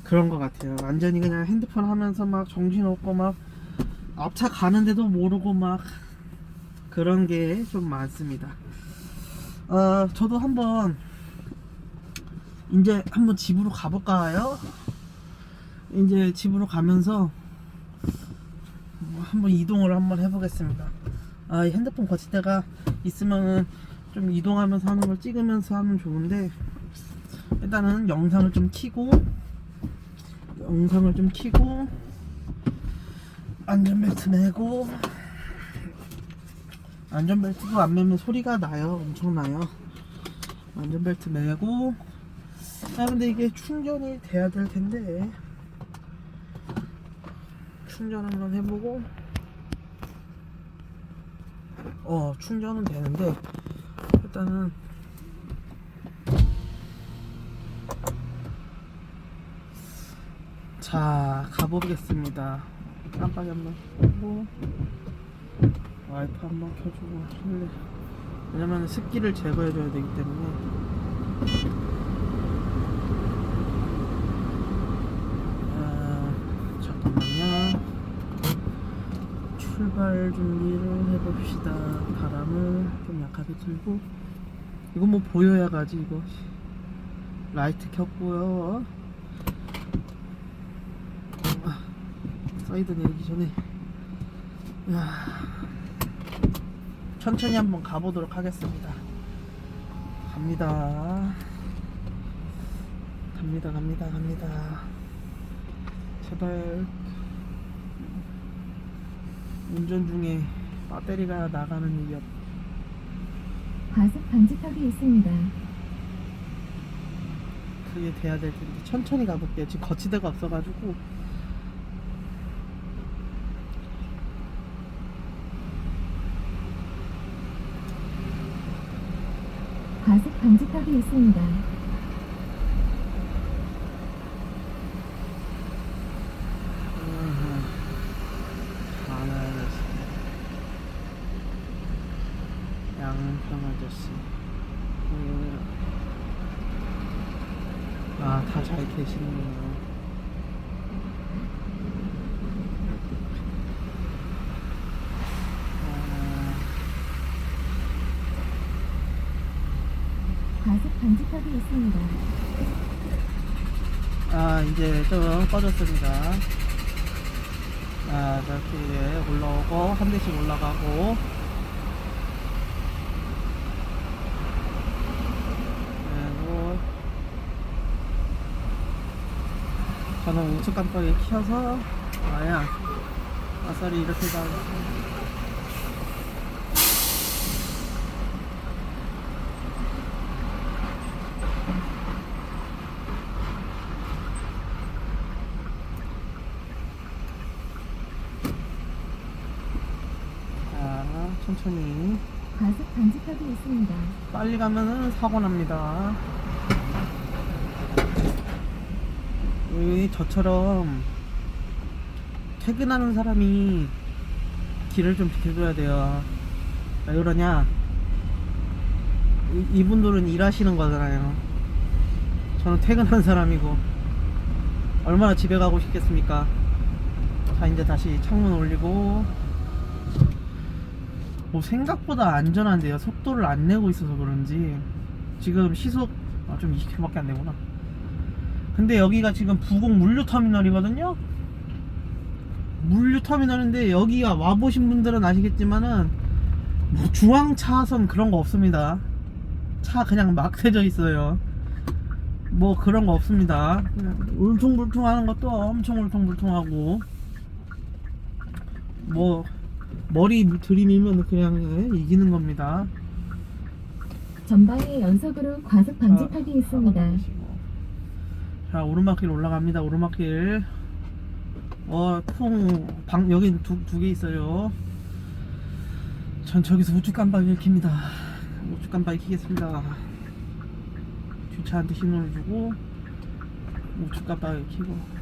그런 것 같아요. 완전히 그냥 핸드폰 하면서 막 정신없고 막 앞차 가는데도 모르고 막 그런 게 좀 많습니다. 저도 이제 한번 집으로 가볼까요? 이제 집으로 가면서 한번 이동을 한번 해보겠습니다. 이 핸드폰 거치대가 있으면은 좀 이동하면서 하는 걸 찍으면서 하면 좋은데, 일단은 영상을 좀 켜고 안전벨트 매고, 안전벨트도 안 매면 소리가 나요. 엄청 나요. 안전벨트 매고. 근데 이게 충전이 돼야 될 텐데, 충전 한번 해보고. 충전은 되는데, 일단은 자, 가보겠습니다. 깜빡이 한번 켜고 와이프 한번 켜주고 실내, 왜냐면 습기를 제거해줘야 되기 때문에. 잠깐만요. 출발 준비를 해봅시다. 바람을 좀 약하게 틀고, 이거 뭐 보여야 가지. 이거 라이트 켰고요. 사이드 내리기 전에 천천히 한번 가보도록 하겠습니다. 갑니다. 제발 운전 중에 배터리가 나가는 일이
과속 방지턱이 있습니다.
그게 돼야 될 텐데, 천천히 가볼게요. 지금 거치대가 없어가지고.
과속 방지턱이 있습니다.
양평 아저씨. 다 잘 계시네요.
과속 방지턱이 있습니다.
이제 좀 꺼졌습니다. 이렇게 올라오고, 한 대씩 올라가고. 그리고 저는 우측 깜빡이 켜서 아싸리 이렇게 가고. 천천히.
과속 방지턱이 있습니다.
빨리 가면은 사고 납니다. 저처럼 퇴근하는 사람이 길을 좀 비켜줘야 돼요. 왜 그러냐? 이분들은 일하시는 거잖아요. 저는 퇴근하는 사람이고, 얼마나 집에 가고 싶겠습니까? 자, 이제 다시 창문 올리고. 생각보다 안전한데요. 속도를 안 내고 있어서 그런지 지금 시속 좀 20km밖에 안 되구나. 근데 여기가 지금 부곡 물류터미널이거든요. 물류터미널인데, 여기가 와보신 분들은 아시겠지만은 뭐 중앙차선 그런 거 없습니다. 차 그냥 막 세져 있어요. 뭐 그런 거 없습니다. 그냥 울퉁불퉁하는 것도 엄청 울퉁불퉁하고, 뭐 머리 들이밀면 그냥 이기는 겁니다.
전방에 연속으로 과속 방지턱이 있습니다.
자, 오르막길 올라갑니다. 오르막길. 여긴 두 개 있어요. 전 저기서 우측 깜빡이를 킵니다. 우측 깜빡이 켜겠습니다. 뒷차한테 신호를 주고 우측 깜빡이 켜고.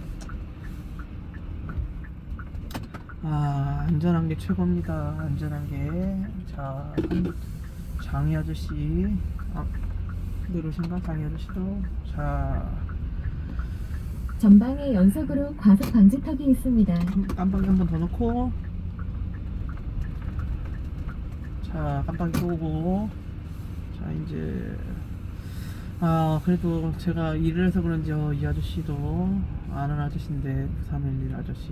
안전한 게 최고입니다. 안전한 게. 자, 장희 아저씨. 내려오신가? 장희 아저씨도. 자,
전방에 연속으로 과속 방지턱이 있습니다.
깜빡이 한 번 더 넣고, 자 깜빡이 끄고, 자 이제 그래도 제가 일을 해서 그런지 이 아저씨도 아는 아저씨인데 311 아저씨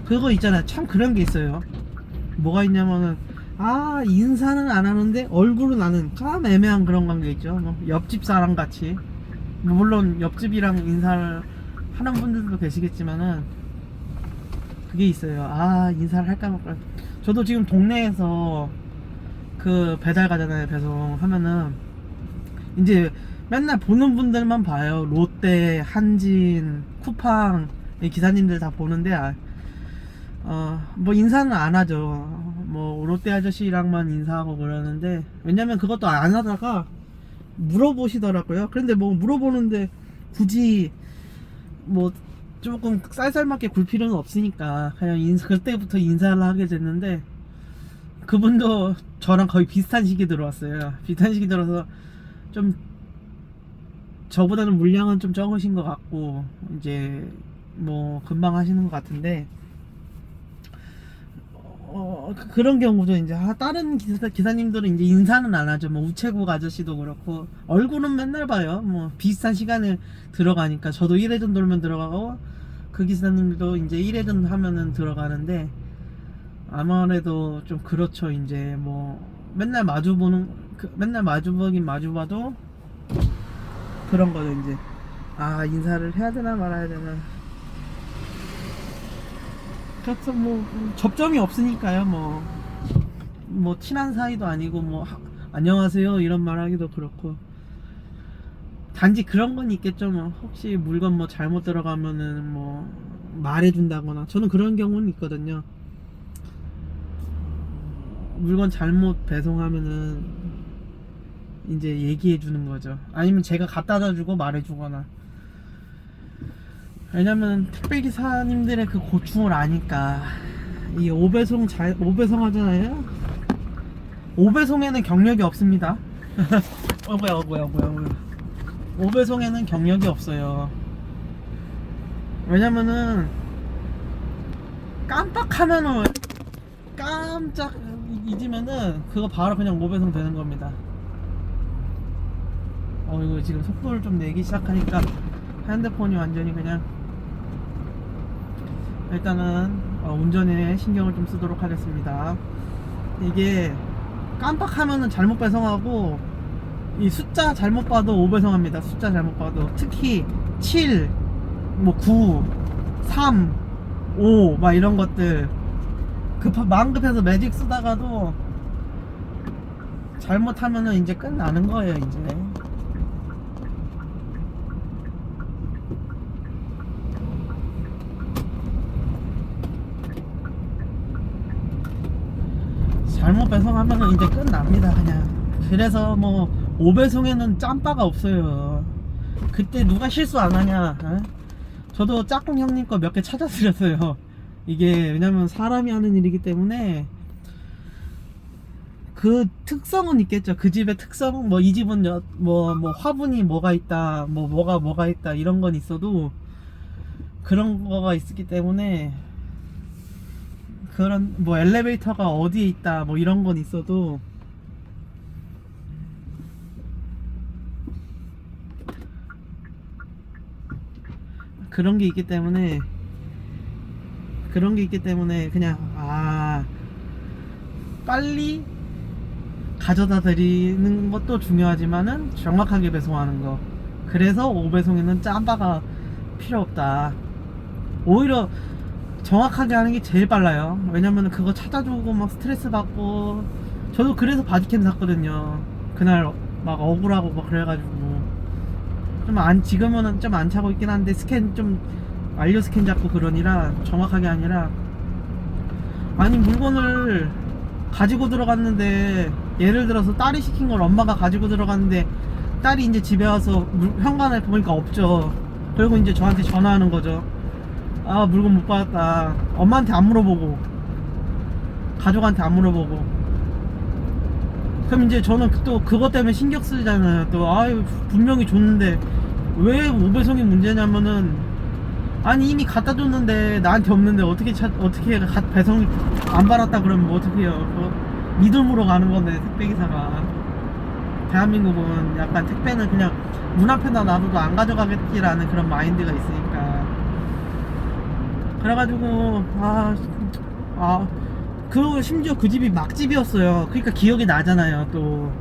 그거 있잖아요. 참 그런 게 있어요. 뭐가 있냐면은 인사는 안 하는데 얼굴은 아는 참 애매한 그런 관계 있죠. 뭐 옆집 사람 같이, 물론 옆집이랑 인사를 하는 분들도 계시겠지만은 그게 있어요. 인사를 할까 말까. 저도 지금 동네에서 그 배달 가잖아요. 배송하면은 이제 맨날 보는 분들만 봐요. 롯데, 한진, 쿠팡 이 기사님들 다 보는데 뭐 인사는 안 하죠. 뭐 롯데 아저씨랑만 인사하고 그러는데, 왜냐면 그것도 안 하다가 물어보시더라고요. 그런데 뭐 물어보는데 굳이 뭐 조금 쌀쌀맞게 굴 필요는 없으니까 그냥 그때부터 인사를 하게 됐는데, 그분도 저랑 거의 비슷한 시기에 들어왔어요. 비슷한 시기 들어서 좀 저보다는 물량은 좀 적으신 것 같고 이제 뭐 금방 하시는 것 같은데, 그런 경우도 이제 다른 기사님들은 이제 인사는 안 하죠. 뭐 우체국 아저씨도 그렇고 얼굴은 맨날 봐요. 뭐 비슷한 시간에 들어가니까 저도 1회전 돌면 들어가고 그 기사님도 이제 1회전 하면은 들어가는데, 아무래도 좀 그렇죠. 이제 뭐 맨날 맨날 마주보긴 마주봐도 그런 거죠. 이제 인사를 해야 되나 말아야 되나. 그래서 뭐 접점이 없으니까요. 뭐 친한 사이도 아니고 뭐 안녕하세요 이런 말 하기도 그렇고, 단지 그런 건 있겠죠. 뭐 혹시 물건 뭐 잘못 들어가면은 뭐 말해준다거나, 저는 그런 경우는 있거든요. 물건 잘못 배송하면은 이제 얘기해 주는 거죠. 아니면 제가 갖다다 주고 말해 주거나. 왜냐면 택배기사님들의 그 고충을 아니까. 이 5배송 하잖아요. 5배송에는 경력이 없습니다. 뭐야. 5배송에는 경력이 없어요. 왜냐면은 깜짝 잊으면은 그거 바로 그냥 5배송 되는 겁니다. 이거 지금 속도를 좀 내기 시작하니까 핸드폰이 완전히 그냥, 일단은 운전에 신경을 좀 쓰도록 하겠습니다. 이게 깜빡하면은 잘못 배송하고, 이 숫자 잘못 봐도 5배송합니다. 숫자 잘못 봐도. 특히 7, 뭐 9, 3, 5 막 이런 것들 마음 급해서 매직 쓰다가도 잘못하면은 이제 끝나는 거예요. 이제 잘못 배송하면은 이제 끝납니다. 그냥. 그래서 뭐 5배송에는 짬바가 없어요. 그때 누가 실수 안 하냐. 저도 짝꿍 형님 거 몇 개 찾아드렸어요. 이게 왜냐면 사람이 하는 일이기 때문에 그 특성은 있겠죠. 그 집의 특성, 뭐 이 집은 뭐 화분이 뭐가 있다, 뭐가 있다 이런 건 있어도 그런 거가 있기 때문에, 그런 뭐 엘리베이터가 어디에 있다 뭐 이런 건 있어도 그런 게 있기 때문에 그냥 빨리 가져다 드리는 것도 중요하지만은 정확하게 배송하는 거. 그래서 5배송에는 짬바가 필요 없다. 오히려 정확하게 하는 게 제일 빨라요. 왜냐면 그거 찾아주고 막 스트레스 받고, 저도 그래서 바디캠 샀거든요. 그날 막 억울하고 막 그래가지고 지금은 좀 안 차고 있긴 한데, 스캔 좀 완료 스캔 잡고 그러니라 정확하게 아니라, 아니 물건을 가지고 들어갔는데, 예를 들어서 딸이 시킨 걸 엄마가 가지고 들어갔는데 딸이 이제 집에 와서 현관에 보니까 없죠. 그리고 이제 저한테 전화하는 거죠. 물건 못 받았다. 엄마한테 안 물어보고, 가족한테 안 물어보고. 그럼 이제 저는 또 그것 때문에 신경 쓰잖아요. 또 분명히 줬는데 왜 오배송이 문제냐면은, 아니 이미 갖다 줬는데 나한테 없는데 어떻게 배송 안 받았다 그러면 뭐 어떡해요. 믿음으로 가는 건데 택배기사가. 대한민국은 약간 택배는 그냥 문 앞에다 놔둬도 안 가져가겠지라는 그런 마인드가 있으니까. 그래가지고 그 심지어 그 집이 막집이었어요. 그러니까 기억이 나잖아요 또.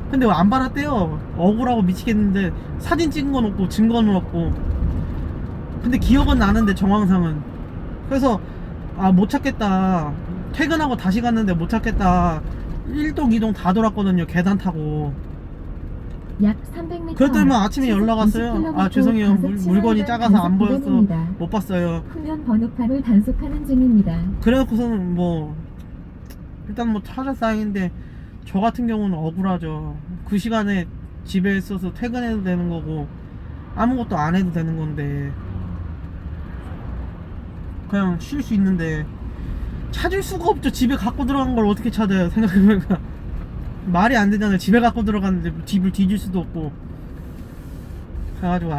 근데 왜 안 받았대요. 억울하고 미치겠는데 사진 찍은 건 없고 증거는 없고. 근데 기억은 나는데 정황상은. 그래서 못 찾겠다. 퇴근하고 다시 갔는데 못 찾겠다. 1동 2동 다 돌았거든요. 계단 타고.
약 300m.
그랬더니 아침에 연락 왔어요. 죄송해요. 물건이 작아서 안 보여서 못 봤어요.
후면 번호판을 단속하는 중입니다.
그래놓고서는 일단 찾아서 다행인데, 저 같은 경우는 억울하죠. 그 시간에 집에 있어서 퇴근해도 되는 거고 아무것도 안 해도 되는 건데 그냥 쉴 수 있는데 찾을 수가 없죠. 집에 갖고 들어간 걸 어떻게 찾아요. 생각해보니까 말이 안 되잖아요. 집에 갖고 들어갔는데 집을 뒤질 수도 없고. 그래가지고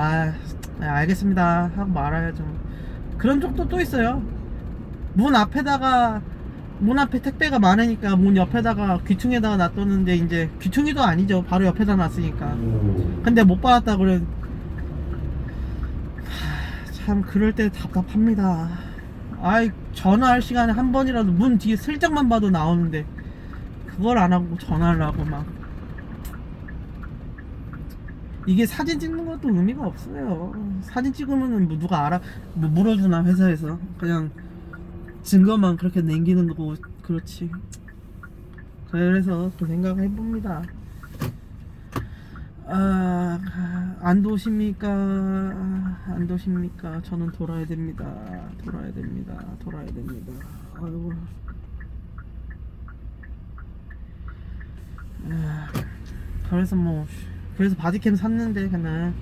알겠습니다 하고 말아야죠. 그런 적도 또 있어요. 문 앞에 택배가 많으니까 문 옆에다가 귀퉁이에다가 놔뒀는데 이제 귀퉁이도 아니죠. 바로 옆에다 놨으니까. 근데 못 받았다 그래. 참 그럴 때 답답합니다. 전화할 시간에 한 번이라도 문 뒤에 슬쩍만 봐도 나오는데 그걸 안 하고 전화를 하고 막. 이게 사진 찍는 것도 의미가 없어요. 사진 찍으면은 누가 알아 물어주나 회사에서. 그냥 증거만 그렇게 남기는 거고. 그렇지. 그래서 그 생각을 해봅니다. 안 도십니까? 안 도십니까? 저는 돌아야 됩니다. 아이고. 그래서 바디캠 샀는데 그냥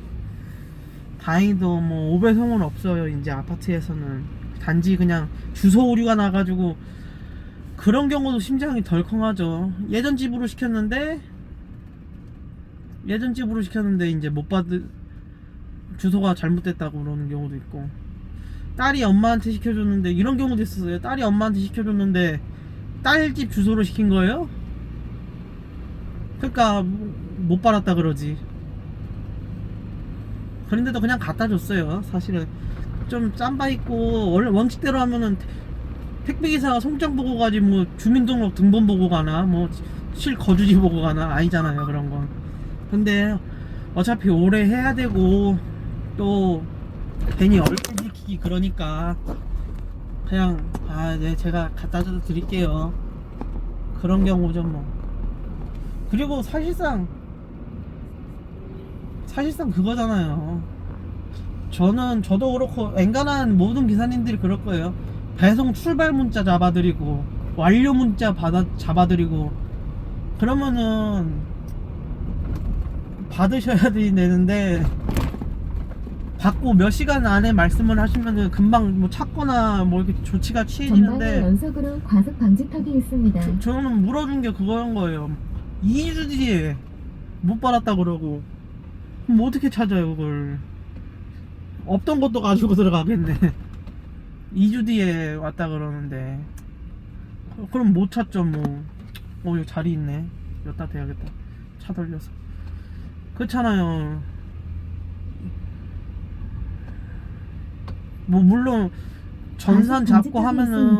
다행히도 오배송은 없어요. 이제 아파트에서는 단지 그냥 주소 오류가 나가지고. 그런 경우도 심장이 덜컹하죠. 예전 집으로 시켰는데 이제 못 받을, 주소가 잘못됐다고 그러는 경우도 있고. 딸이 엄마한테 시켜줬는데, 이런 경우도 있었어요. 딸이 엄마한테 시켜줬는데 딸 집 주소로 시킨 거예요. 그러니까 못 받았다 그러지. 그런데도 그냥 갖다 줬어요. 사실은 좀 짬바 있고, 원래 원칙대로 하면은 택배기사가 송장 보고 가지 주민등록 등본 보고 가나 실거주지 보고 가나. 아니잖아요 그런 건. 근데 어차피 오래 해야 되고 또 괜히 얼굴 붉히기 그러니까 그냥 네 제가 갖다 줘 드릴게요. 그런 경우죠 그리고 사실상 그거잖아요. 저도 그렇고 엔간한 모든 기사님들이 그럴 거예요. 배송 출발 문자 잡아드리고 완료 문자 잡아드리고 그러면은 받으셔야 되는데, 받고 몇 시간 안에 말씀을 하시면은 금방 찾거나 이렇게 조치가
전방에
취해지는데,
연속으로 과속 방지턱이 있습니다.
저는 물어준 게 그거인 거예요. 2주 뒤에 못 받았다 그러고. 그럼 어떻게 찾아요 그걸. 없던 것도 가지고 들어가겠네. 2주 뒤에 왔다 그러는데 그럼 못 찾죠. 여기 자리 있네. 여기다 대야겠다. 차 돌려서. 그렇잖아요. 물론 전산 잡고 하면은